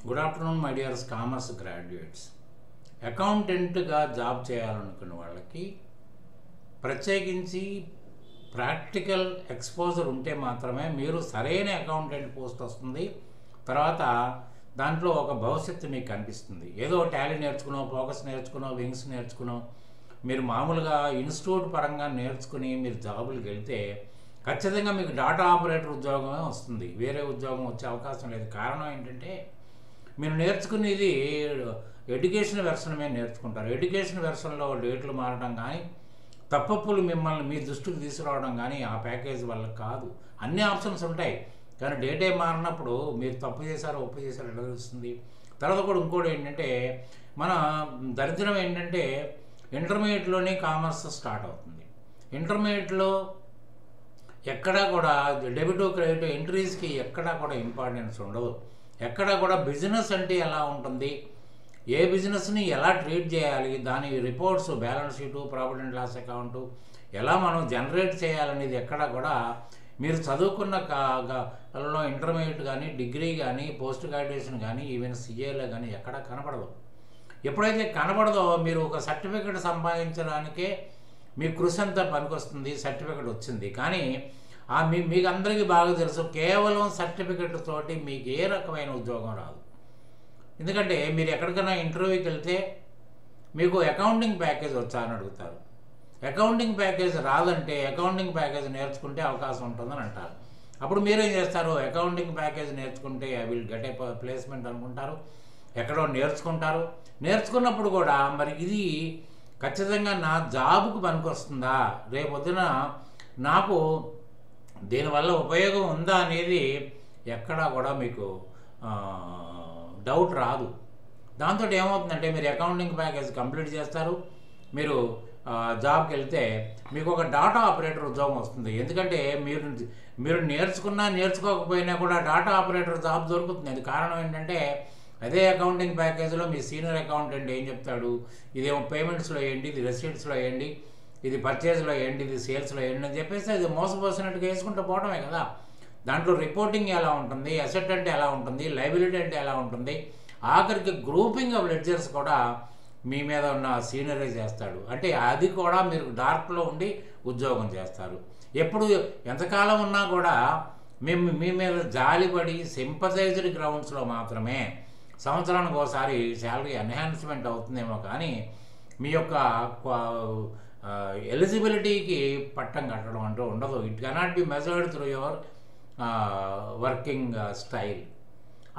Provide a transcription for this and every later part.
Good afternoon my dears commerce graduates. అకౌంటెంట్గా job చేయాలనుకున్న వాళ్ళకి ప్రత్యేకించి ప్రాక్టికల్ ఎక్స్పోజర్ ఉంటే మాత్రమే మీరు సరైన అకౌంటెంట్ పోస్ట్ వస్తుంది. తర్వాత దాంట్లో ఒక భవిష్యత్తు మీకు కనిపిస్తుంది. ఏదో టాలీ నేర్చుకునో, ఫోకస్ నేర్చుకునో, వింగ్స్ నేర్చుకునో, మీరు మామూలుగా ఇన్స్టిట్యూట్ పరంగా నేర్చుకుని మీరు జాబులకు వెళ్తే ఖచ్చితంగా మీకు డాటా ఆపరేటర్ ఉద్యోగమే వస్తుంది. వేరే ఉద్యోగం వచ్చే అవకాశం లేదు. కారణం ఏంటంటే మీరు నేర్చుకునేది ఎడ్యుకేషన్ వెర్షన్ మీద నేర్చుకుంటారు. ఎడ్యుకేషన్ వెర్షన్లో డేట్లు మారడం కానీ, తప్పప్పులు మిమ్మల్ని మీ దృష్టికి తీసుకురావడం కానీ ఆ ప్యాకేజ్ వల్ల కాదు. అన్ని ఆప్షన్స్ ఉంటాయి, కానీ డేటే మారినప్పుడు మీరు తప్పు చేశారో ఒప్పు చేశారో ఎలా తెలుస్తుంది? తర్వాత కూడా ఇంకోటి ఏంటంటే, మన దరిద్రం ఏంటంటే ఇంటర్మీడియట్లోనే కామర్స్ స్టార్ట్ అవుతుంది. ఇంటర్మీడియట్లో ఎక్కడా కూడా డెబిట్ క్రెడిట్ ఎంట్రీస్కి ఎక్కడా కూడా ఇంపార్టెన్స్ ఉండదు. ఎక్కడా కూడా బిజినెస్ అంటే ఎలా ఉంటుంది, ఏ బిజినెస్ని ఎలా ట్రీట్ చేయాలి, దాని reports, balance sheet, profit and loss account ఎలా మనం జనరేట్ చేయాలనేది ఎక్కడా కూడా మీరు చదువుకున్న కాలంలో ఇంటర్మీడియట్ కానీ, డిగ్రీ కానీ, పోస్ట్ గ్రాడ్యుయేషన్ కానీ, ఈవెన్ సిఏలో కానీ ఎక్కడా కనపడదు. ఎప్పుడైతే కనపడదో మీరు ఒక సర్టిఫికెట్ సంపాదించడానికే మీ కృషి అంతా పనికొస్తుంది. సర్టిఫికెట్ వచ్చింది, కానీ మీకు అందరికీ బాగా తెలుసు, కేవలం సర్టిఫికెట్ తోటి మీకు ఏ రకమైన ఉద్యోగం రాదు. ఎందుకంటే మీరు ఎక్కడికైనా ఇంటర్వ్యూకి వెళ్తే మీకు అకౌంటింగ్ ప్యాకేజ్ వచ్చా అని అడుగుతారు. అకౌంటింగ్ ప్యాకేజ్ రాదంటే అకౌంటింగ్ ప్యాకేజ్ నేర్చుకుంటే అవకాశం ఉంటుందని అంటారు. అప్పుడు మీరేం చేస్తారు? అకౌంటింగ్ ప్యాకేజ్ నేర్చుకుంటే I will get a placement అనుకుంటారు, ఎక్కడో నేర్చుకుంటారు. నేర్చుకున్నప్పుడు కూడా మరి ఇది ఖచ్చితంగా నా జాబ్కు పనికొస్తుందా, రేపొద్దున నాకు దీనివల్ల ఉపయోగం ఉందా అనేది ఎక్కడా కూడా మీకు డౌట్ రాదు. దాంతో ఏమవుతుందంటే మీరు అకౌంటింగ్ ప్యాకేజ్ కంప్లీట్ చేస్తారు, మీరు జాబ్కి వెళ్తే మీకు ఒక డాటా ఆపరేటర్ ఉద్యోగం వస్తుంది. ఎందుకంటే మీరు నేర్చుకున్నా నేర్చుకోకపోయినా కూడా డాటా ఆపరేటర్ జాబ్ దొరుకుతుంది. అది కారణం ఏంటంటే అదే అకౌంటింగ్ ప్యాకేజ్లో మీ సీనియర్ అకౌంటెంట్ ఏం చెప్తాడు, ఇదేమో పేమెంట్స్లో వేయండి, ఇది రెసిప్ట్స్లో వేయండి, ఇది పర్చేజ్లో వేయండి, ఇది సేల్స్లో వేయండి అని చెప్పేసి అది మోసపోసినట్టుగా వేసుకుంటూ పోవడమే కదా. దాంట్లో రిపోర్టింగ్ ఎలా ఉంటుంది, అసెట్ అంటే ఎలా ఉంటుంది, లయబిలిటీ అంటే ఎలా ఉంటుంది, ఆఖరికి గ్రూపింగ్ ఆఫ్ లెడ్జర్స్ కూడా మీ మీద ఉన్న సీనియరే చేస్తాడు. అంటే అది కూడా మీరు డార్క్లో ఉండి ఉద్యోగం చేస్తారు. ఎప్పుడు ఎంతకాలం ఉన్నా కూడా మేము మీ మీద జాలిపడి సింపథైజ్డ్ గ్రౌండ్స్లో మాత్రమే సంవత్సరానికి ఒకసారి శాలరీ ఎన్హాన్స్మెంట్ అవుతుందేమో, కానీ మీ యొక్క ఎలిజిబిలిటీకి పట్టం కట్టడం అంటూ ఉండదు. It cannot be measured through your working style.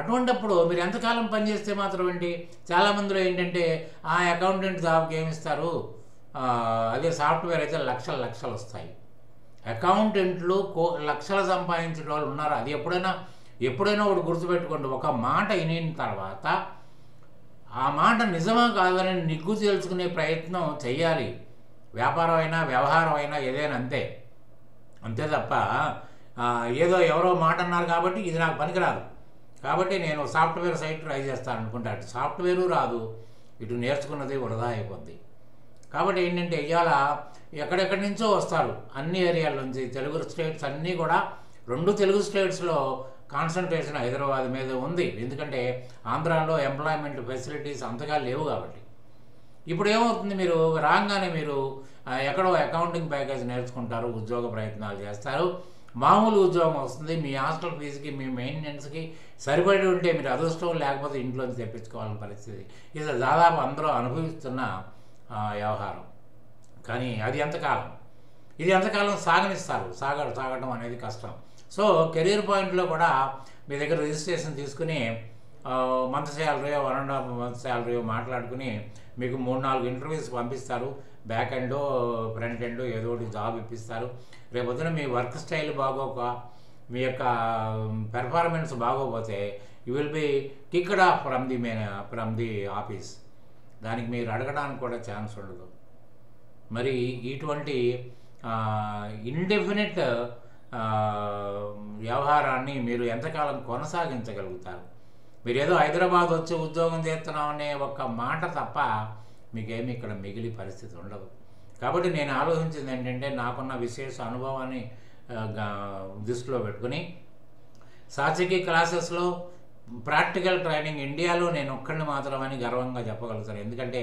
అటువంటిప్పుడు మీరు ఎంతకాలం పనిచేస్తే మాత్రం ఏంటి? చాలామందిలో ఏంటంటే ఆ అకౌంటెంట్ జాబ్కి ఏమిస్తారు, అదే సాఫ్ట్వేర్ అయితే లక్షలు లక్షలు వస్తాయి. అకౌంటెంట్లు లక్షలు సంపాదించిన వాళ్ళు ఉన్నారు. అది ఎప్పుడైనా ఒకటి గుర్తుపెట్టుకోండి, ఒక మాట వినిన తర్వాత ఆ మాట నిజమా కాదని నిగ్గు తేల్చుకునే ప్రయత్నం చేయాలి. వ్యాపారం అయినా వ్యవహారం అయినా ఏదైనా అంతే తప్ప ఏదో ఎవరో మాట అన్నారు కాబట్టి ఇది నాకు పనికిరాదు కాబట్టి నేను సాఫ్ట్వేర్ సైట్ ట్రై చేస్తాను అనుకుంటే అటు సాఫ్ట్వేరు రాదు, ఇటు నేర్చుకున్నది వృధా అయిపోద్ది. కాబట్టి ఏంటంటే ఇవాళ ఎక్కడెక్కడి నుంచో వస్తారు, అన్ని ఏరియాల నుంచి. తెలుగు స్టేట్స్ అన్నీ కూడా 2 తెలుగు స్టేట్స్లో కాన్సన్ట్రేషన్ హైదరాబాద్ మీద ఉంది. ఎందుకంటే ఆంధ్రాలో ఎంప్లాయ్మెంట్ ఫెసిలిటీస్ అంతగా లేవు కాబట్టి. ఇప్పుడు ఏమవుతుంది, మీరు రాగానే మీరు ఎక్కడో అకౌంటింగ్ ప్యాకేజ్ నేర్చుకుంటారు, ఉద్యోగ ప్రయత్నాలు చేస్తారు, మామూలు ఉద్యోగం వస్తుంది. మీ హాస్టల్ ఫీజుకి, మీ మెయింటెనెన్స్కి సరిపడి ఉంటే మీరు అదృష్టం, లేకపోతే ఇంట్లోంచి తెప్పించుకోవాలని పరిస్థితి. ఇది దాదాపు అందరూ అనుభవిస్తున్న వ్యవహారం. కానీ ఇది ఎంతకాలం సాగనిస్తారు? సాగడం అనేది కష్టం. సో కెరీర్ పాయింట్లో కూడా మీ దగ్గర రిజిస్ట్రేషన్ తీసుకుని మంత్ శాలరీయో 1.5 మంత్ శాలరీయో మాట్లాడుకుని మీకు 3-4 ఇంటర్వ్యూస్ పంపిస్తారు. బ్యాక్ ఎండో ఫ్రంట్ ఎండో ఏదో ఒకటి జాబ్ ఇప్పిస్తారు. రేపొద్దున మీ వర్క్ స్టైల్ బాగోక, మీ యొక్క పెర్ఫార్మెన్స్ బాగోపోతే you will be kicked of from the office. దానికి మీరు అడగడానికి కూడా ఛాన్స్ ఉండదు. మరి ఇటువంటి ఇండెఫినెట్ వ్యవహారాన్ని మీరు ఎంతకాలం కొనసాగించగలుగుతారు? మీరు ఏదో హైదరాబాద్ వచ్చి ఉద్యోగం చేస్తున్నామనే ఒక్క మాట తప్ప మీకేమి ఇక్కడ మిగిలి పరిస్థితి ఉండదు. కాబట్టి నేను ఆలోచించింది ఏంటంటే, నాకున్న విశేష అనుభవాన్ని దృష్టిలో పెట్టుకుని సాత్వికి క్లాసెస్లో ప్రాక్టికల్ ట్రైనింగ్ ఇండియాలో నేను ఒక్కడిని మాత్రమని గర్వంగా చెప్పగలుగుతాను. ఎందుకంటే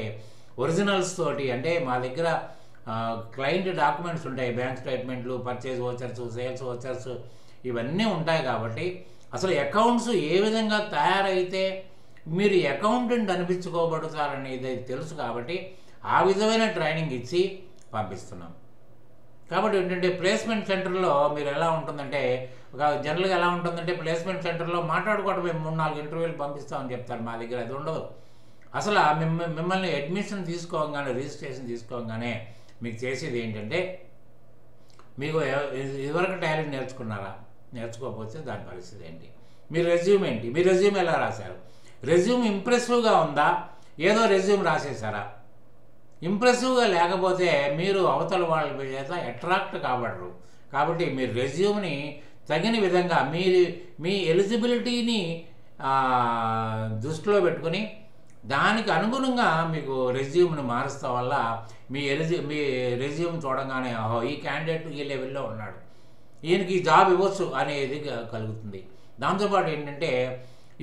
ఒరిజినల్స్ తోటి, అంటే మా దగ్గర క్లయింట్ డాక్యుమెంట్స్ ఉంటాయి, బ్యాంక్ స్టేట్మెంట్లు, పర్చేజ్ వోచర్స్, సేల్స్ వోచర్స్, ఇవన్నీ ఉంటాయి. కాబట్టి అసలు అకౌంట్స్ ఏ విధంగా తయారైతే మీరు అకౌంటెంట్ అనిపించుకోబడతారనేది తెలుసు. కాబట్టి ఆ విధమైన ట్రైనింగ్ ఇచ్చి పంపిస్తున్నాం. కాబట్టి ఏంటంటే ప్లేస్మెంట్ సెంటర్లో మీరు ఎలా ఉంటుందంటే, ఒక జనరల్గా ఎలా ఉంటుందంటే ప్లేస్మెంట్ సెంటర్లో మాట్లాడుకోవడం మేము 3-4 ఇంటర్వ్యూలు పంపిస్తామని చెప్తారు. మా దగ్గర అది ఉండదు. అసలు మిమ్మల్ని అడ్మిషన్ తీసుకోగానే, రిజిస్ట్రేషన్ తీసుకోగానే మీకు చేసేది ఏంటంటే, మీకు ఇదివరకు టాలెంట్ నేర్చుకున్నారా, నేర్చుకోకపోతే దాని పరిస్థితి ఏంటి, మీ రెజ్యూమ్ ఏంటి, మీ రెజ్యూమ్ ఎలా రాశారు, రెజ్యూమ్ ఇంప్రెసివ్గా ఉందా, ఏదో రెజ్యూమ్ రాసేసారా. ఇంప్రెసివ్గా లేకపోతే మీరు అవతల వాళ్ళ చేత అట్రాక్ట్ కాబడరు. కాబట్టి మీరు రెజ్యూమ్ని తగిన విధంగా మీ ఎలిజిబిలిటీని దృష్టిలో పెట్టుకుని దానికి అనుగుణంగా మీకు రెజ్యూమ్ని మారుస్తా వల్ల మీ రెజ్యూమ్ చూడగానే ఈ క్యాండిడేట్ ఈ లెవెల్లో ఉన్నాడు, ఈయనకి జాబ్ ఇవ్వచ్చు అనేది కలుగుతుంది. దాంతోపాటు ఏంటంటే,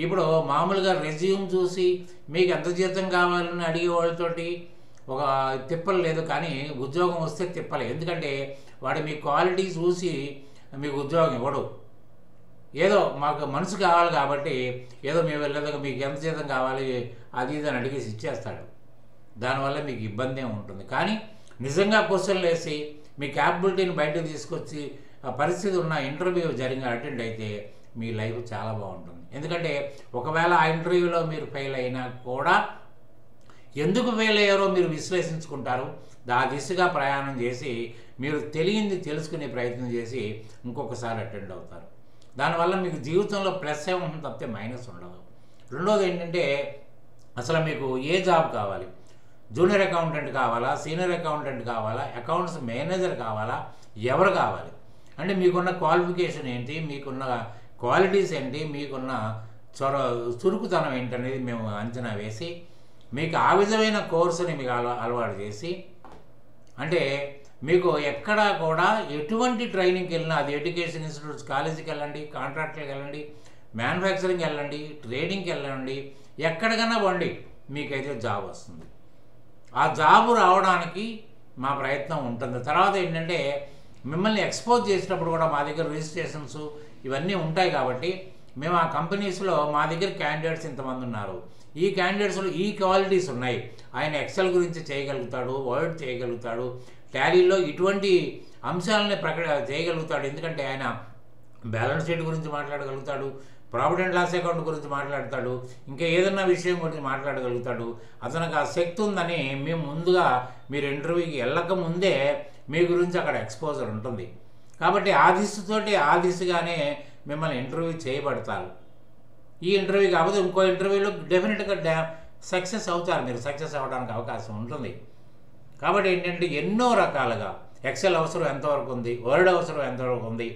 ఇప్పుడు మామూలుగా రెజ్యూమ్ చూసి మీకు ఎంత జీతం కావాలని అడిగే వాళ్ళతోటి ఒక తిప్పలు లేదు. కానీ ఉద్యోగం వస్తే తిప్పలే. ఎందుకంటే వాడు మీ క్వాలిటీ చూసి మీకు ఉద్యోగం ఇవ్వడు. ఏదో మాకు మనసు కావాలి కాబట్టి ఏదో లేదా మీకు ఎంత జీతం కావాలి అది ఇది అని అడిగేసి ఇచ్చేస్తాడు. దానివల్ల మీకు ఇబ్బంది ఉంటుంది. కానీ నిజంగా క్వశ్చన్లు వేసి మీ క్యాపబిలిటీని బయటకు తీసుకొచ్చి ఆ పరిస్థితి ఉన్న ఇంటర్వ్యూ అటెండ్ అయితే మీ లైఫ్ చాలా బాగుంటుంది. ఎందుకంటే ఒకవేళ ఆ ఇంటర్వ్యూలో మీరు ఫెయిల్ అయినా కూడా ఎందుకు ఫెయిల్ అయ్యారో మీరు విశ్లేషించుకుంటారు. ఆ దిశగా ప్రయాణం చేసి మీరు తెలియంది తెలుసుకునే ప్రయత్నం చేసి ఇంకొకసారి అటెండ్ అవుతారు. దానివల్ల మీకు జీవితంలో ప్లస్ ఏ ఉంటుంది తప్పితే మైనస్ ఉండదు. రెండోది ఏంటంటే, అసలు మీకు ఏ జాబ్ కావాలి, జూనియర్ అకౌంటెంట్ కావాలా, సీనియర్ అకౌంటెంట్ కావాలా, అకౌంట్స్ మేనేజర్ కావాలా, ఎవరు కావాలి అంటే మీకున్న క్వాలిఫికేషన్ ఏంటి, మీకున్న క్వాలిటీస్ ఏంటి, మీకున్న చురుకుతనం ఏంటనేది మేము అంచనా వేసి మీకు ఆ విధమైన కోర్సుని మీకు అలవాటు చేసి, అంటే మీకు ఎక్కడా కూడా ఎటువంటి ట్రైనింగ్కి వెళ్ళినా, అది ఎడ్యుకేషన్ ఇన్స్టిట్యూట్స్, కాలేజీకి వెళ్ళండి, కాంట్రాక్ట్కి వెళ్ళండి, మ్యానుఫ్యాక్చరింగ్కి వెళ్ళండి, ట్రేడింగ్కి వెళ్ళండి, ఎక్కడికైనా పోండి, మీకైతే జాబ్ వస్తుంది. ఆ జాబ్ రావడానికి మా ప్రయత్నం ఉంటుంది. తర్వాత ఏంటంటే, మిమ్మల్ని ఎక్స్పోజ్ చేసినప్పుడు కూడా మా దగ్గర రిజిస్ట్రేషన్స్ ఇవన్నీ ఉంటాయి. కాబట్టి మేము ఆ కంపెనీస్లో మా దగ్గర క్యాండిడేట్స్ ఇంతమంది ఉన్నారు, ఈ క్యాండిడేట్స్లో ఈ క్వాలిటీస్ ఉన్నాయి, ఆయన ఎక్సెల్ గురించి చేయగలుగుతాడు, వర్డ్ చేయగలుగుతాడు, టాలీలో ఇటువంటి అంశాలని చేయగలుగుతాడు. ఎందుకంటే ఆయన బ్యాలెన్స్ షీట్ గురించి మాట్లాడగలుగుతాడు, ప్రాఫిట్ అండ్ లాస్ అకౌంట్ గురించి మాట్లాడతాడు, ఇంకా ఏదన్నా విషయం గురించి మాట్లాడగలుగుతాడు. అతనికి ఆ శక్తి ఉందని మేము ముందుగా మీరు ఇంటర్వ్యూకి వెళ్ళక ముందే మీ గురించి అక్కడ ఎక్స్పోజర్ ఉంటుంది. కాబట్టి ఆ దిశగానే మిమ్మల్ని ఇంటర్వ్యూ చేయబడతారు. ఈ ఇంటర్వ్యూ కాకపోతే ఇంకో ఇంటర్వ్యూలో డెఫినెట్గా సక్సెస్ అవుతారు, మీరు సక్సెస్ అవ్వడానికి అవకాశం ఉంటుంది. కాబట్టి ఏంటంటే, ఎన్నో రకాలుగా ఎక్సెల్ అవసరం ఎంతవరకు ఉంది, వర్డ్ అవసరం ఎంతవరకు ఉంది,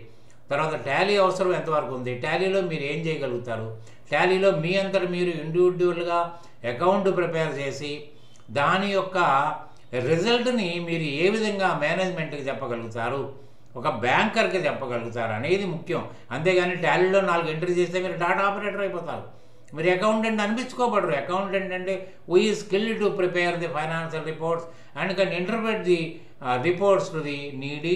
తర్వాత టాలీ అవసరం ఎంతవరకు ఉంది, టాలీలో మీరు ఏం చేయగలుగుతారు, టాలీలో మీ అంతటి మీరు ఇండివిజువల్గా అకౌంట్ ప్రిపేర్ చేసి దాని యొక్క రిజల్ట్ని మీరు ఏ విధంగా మేనేజ్మెంట్కి చెప్పగలుగుతారు, ఒక బ్యాంకర్కి చెప్పగలుగుతారు అనేది ముఖ్యం. అంతేగాని టాలీలో 4 ఎంట్రీ చేస్తే మీరు డాటా ఆపరేటర్ అయిపోతారు, మీరు అకౌంటెంట్ అనిపించుకోబడరు. అకౌంటెంట్ అంటే we skill to prepare the financial reports and can interpret the reports to the needy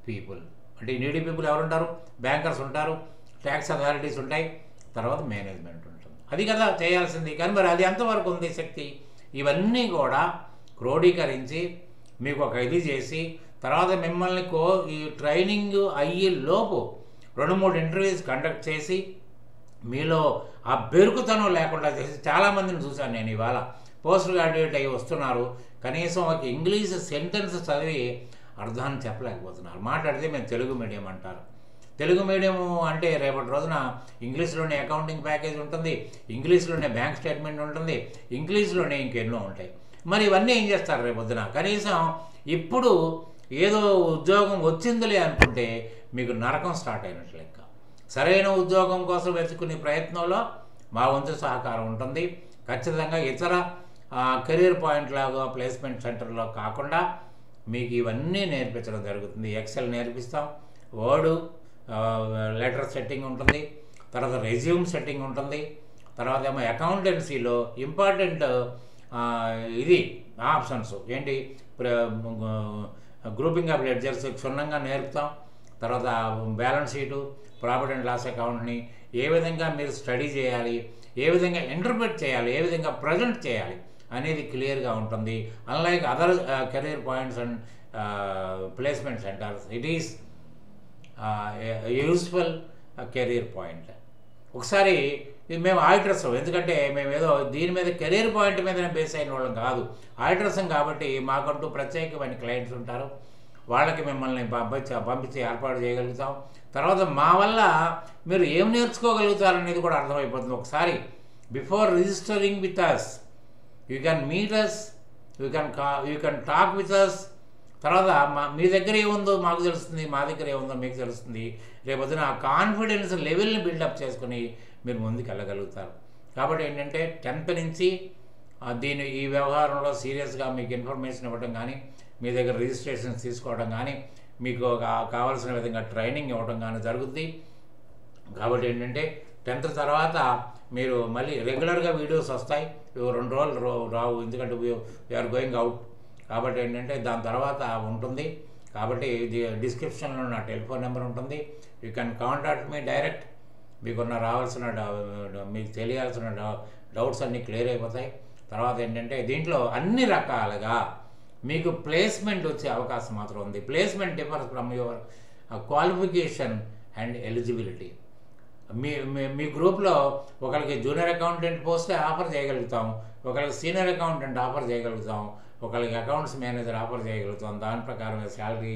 people. అంటే నీడీ పీపుల్ ఎవరు ఉంటారు, బ్యాంకర్స్ ఉంటారు, ట్యాక్స్ అథారిటీస్ ఉంటాయి, తర్వాత మేనేజ్మెంట్ ఉంటుంది. అది కదా చేయాల్సింది. కానీ మరి అది ఎంతవరకు ఉంది శక్తి, ఇవన్నీ కూడా క్రోడీకరించి మీకు ఒక ఇది చేసి తర్వాత మిమ్మల్ని ఈ ట్రైనింగ్ అయ్యే లోపు 2-3 ఇంటర్వ్యూస్ కండక్ట్ చేసి మీలో ఆ బెరుకుతనం లేకుండా చేసి, చాలామందిని చూశాను నేను ఇవాళ పోస్ట్ గ్రాడ్యుయేట్ అయ్యి వస్తున్నారు, కనీసం ఒక ఇంగ్లీష్ సెంటెన్స్ చదివి అర్థాన్ని చెప్పలేకపోతున్నారు. మాట్లాడితే మేము తెలుగు మీడియం అంటారు. తెలుగు మీడియం అంటే రేపటి రోజున ఇంగ్లీష్లోనే అకౌంటింగ్ ప్యాకేజ్ ఉంటుంది, ఇంగ్లీష్లోనే బ్యాంక్ స్టేట్మెంట్ ఉంటుంది, ఇంగ్లీష్లోనే ఇంకెన్నో ఉంటాయి. మరి ఇవన్నీ ఏం చేస్తారు రేపొద్దున? కనీసం ఇప్పుడు ఏదో ఉద్యోగం వచ్చిందిలే అనుకుంటే మీకు నరకం స్టార్ట్ అయినట్లు లెక్క. సరైన ఉద్యోగం కోసం వెతుకునే ప్రయత్నంలో మా వంతు సహకారం ఉంటుంది. ఖచ్చితంగా ఇతర కెరీర్ పాయింట్ లాగా ప్లేస్మెంట్ సెంటర్లో కాకుండా మీకు ఇవన్నీ నేర్పించడం జరుగుతుంది. ఎక్సెల్ నేర్పిస్తాం, వర్డు, లెటర్ సెట్టింగ్ ఉంటుంది, తర్వాత రెజ్యూమ్ సెట్టింగ్ ఉంటుంది, తర్వాత ఏమో అకౌంటెన్సీలో ఇంపార్టెంట్ ఇది ఆప్షన్స్ ఏంటి, గ్రూపింగ్ ఆఫ్ లెడ్జర్స్ క్షుణ్ణంగా నేర్పుతాం. తర్వాత balance sheet, profit and loss అకౌంట్ని ఏ విధంగా మీరు స్టడీ చేయాలి, ఏ విధంగా ఇంటర్ప్రిట్ చేయాలి, ఏ విధంగా ప్రజెంట్ చేయాలి అనేది క్లియర్గా ఉంటుంది. Unlike other career points and placement centres, it is useful career point. ఒకసారి మేము ఆడిటర్స్, ఎందుకంటే మేము ఏదో దీని మీద కెరీర్ పాయింట్ మీద బేస్ అయిన వాళ్ళం కాదు, ఆడిటర్సం కాబట్టి మాకంటూ ప్రత్యేకమైన క్లయింట్స్ ఉంటారు, వాళ్ళకి మిమ్మల్ని పంపించి ఏర్పాటు చేయగలుగుతాం. తర్వాత మా వల్ల మీరు ఏం నేర్చుకోగలుగుతారనేది కూడా అర్థమైపోతుంది. ఒకసారి before registering with us you can meet us, you can talk with us. తర్వాత మీ దగ్గర ఏముందో మాకు తెలుస్తుంది, మా దగ్గర ఏముందో మీకు తెలుస్తుంది. రేపొద్దున ఆ కాన్ఫిడెన్స్ లెవెల్ని బిల్డప్ చేసుకుని మీరు ముందుకు వెళ్ళగలుగుతారు. కాబట్టి ఏంటంటే 10th నుంచి ఈ వ్యవహారంలో సీరియస్గా మీకు ఇన్ఫర్మేషన్ ఇవ్వడం కానీ, మీ దగ్గర రిజిస్ట్రేషన్స్ తీసుకోవడం కానీ, మీకు కావాల్సిన విధంగా ట్రైనింగ్ ఇవ్వడం కానీ జరుగుద్ది. కాబట్టి ఏంటంటే 10th తర్వాత మీరు మళ్ళీ రెగ్యులర్గా వీడియోస్ వస్తాయి, 2 రోజులు రావు, ఎందుకంటే వీఆర్ గోయింగ్ అవుట్. కాబట్టి ఏంటంటే దాని తర్వాత ఉంటుంది. కాబట్టి డిస్క్రిప్షన్లో నా టెలిఫోన్ నెంబర్ ఉంటుంది, you can contact me direct. మీకున్న మీకు తెలియాల్సిన డౌట్స్ అన్నీ క్లియర్ అయిపోతాయి. తర్వాత ఏంటంటే దీంట్లో అన్ని రకాలుగా మీకు ప్లేస్మెంట్ వచ్చే అవకాశం మాత్రం ఉంది. Placement differs from your qualification and eligibility. మీ గ్రూప్లో ఒకరికి జూనియర్ అకౌంటెంట్ పోస్టే ఆఫర్ చేయగలుగుతాం, ఒకరికి సీనియర్ అకౌంటెంట్ ఆఫర్ చేయగలుగుతాం, ఒకరికి అకౌంట్స్ మేనేజర్ ఆఫర్ చేయగలుగుతాం. దాని ప్రకారం శాలరీ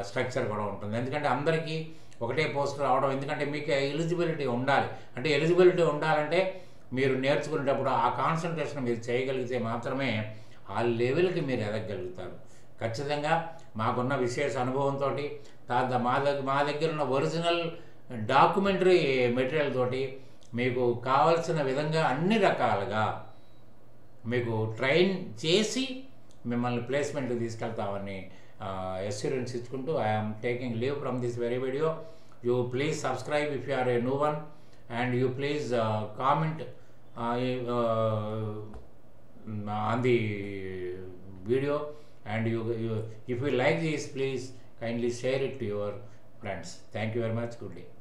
స్ట్రక్చర్ కూడా ఉంటుంది. ఎందుకంటే అందరికీ ఒకటే పోస్ట్ రావడం, ఎందుకంటే మీకు ఎలిజిబిలిటీ ఉండాలి. అంటే ఎలిజిబిలిటీ ఉండాలంటే మీరు నేర్చుకునేటప్పుడు ఆ కాన్సన్ట్రేషన్ మీరు చేయగలిగితే మాత్రమే ఆ లెవెల్కి మీరు ఎదగలుగుతారు. ఖచ్చితంగా మాకున్న విశేష అనుభవంతో, మా దగ్గర ఉన్న ఒరిజినల్ డాక్యుమెంటరీ మెటీరియల్ తోటి మీకు కావలసిన విధంగా అన్ని రకాలుగా మీకు ట్రైన్ చేసి మిమ్మల్ని ప్లేస్మెంట్కి తీసుకెళ్తామని అష్యూరెన్స్ ఇచ్చుకుంటూ I'm taking leave from this very video. You please subscribe if you are a new one, and you please comment on the video, and if you like this, please kindly share it to your friends. Thank you very much. Good day.